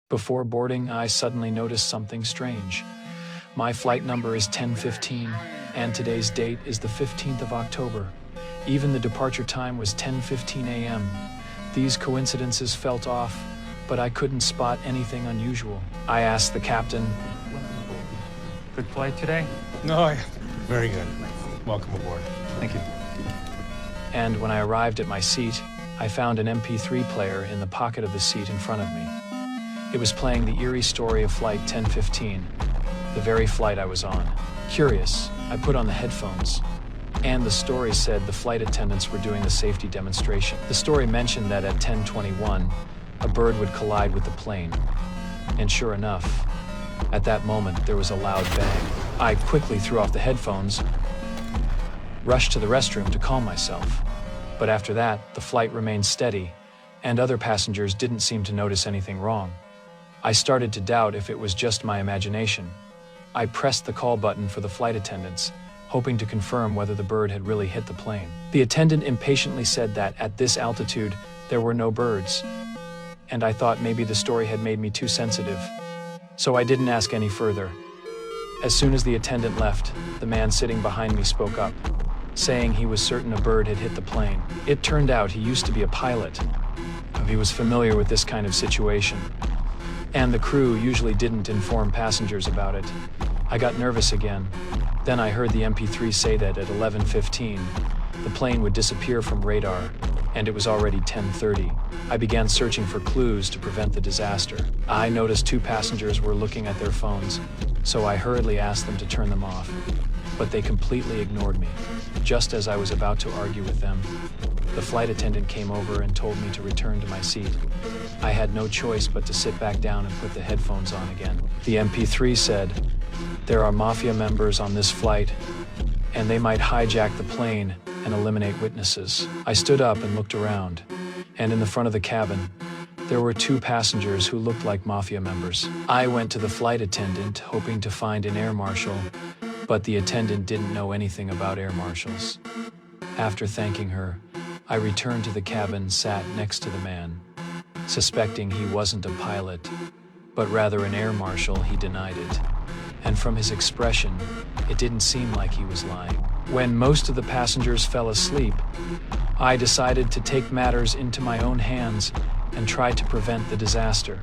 Before boarding, I suddenly noticed something strange. My flight number is 10:15, and today's date is the 15th of October. Even the departure time was 10:15 a.m. These coincidences felt off, but I couldn't spot anything unusual. I asked the captain, Good flight today? No, very good. Welcome aboard. Thank you. and when I arrived at my seat, I found an MP3 player in the pocket of the seat in front of me. It was playing the eerie story of Flight 1015, the very flight I was on. Curious, I put on the headphones, and the story said the flight attendants were doing the safety demonstration. The story mentioned that at 10:21, a bird would collide with the plane. And sure enough, at that moment, there was a loud bang. I quickly threw off the headphones, rushed to the restroom to calm myself. But after that, the flight remained steady, and other passengers didn't seem to notice anything wrong. I started to doubt if it was just my imagination. I pressed the call button for the flight attendants, hoping to confirm whether the bird had really hit the plane. The attendant impatiently said that at this altitude, there were no birds, and I thought maybe the story had made me too sensitive. So I didn't ask any further. As soon as the attendant left, the man sitting behind me spoke up, saying he was certain a bird had hit the plane. It turned out he used to be a pilot. He was familiar with this kind of situation, and the crew usually didn't inform passengers about it. I got nervous again. Then I heard the MP3 say that at 11:15, the plane would disappear from radar, and it was already 10:30. I began searching for clues to prevent the disaster. I noticed two passengers were looking at their phones, so I hurriedly asked them to turn them off, but they completely ignored me. Just as I was about to argue with them, the flight attendant came over and told me to return to my seat. I had no choice but to sit back down and put the headphones on again. The MP3 said, "There are mafia members on this flight, and they might hijack the plane and eliminate witnesses." I stood up and looked around, and in the front of the cabin, there were two passengers who looked like mafia members. I went to the flight attendant, hoping to find an air marshal, but the attendant didn't know anything about air marshals. After thanking her, I returned to the cabin, sat next to the man. Suspecting he wasn't a pilot, but rather an air marshal, he denied it. And from his expression, it didn't seem like he was lying. When most of the passengers fell asleep, I decided to take matters into my own hands and try to prevent the disaster.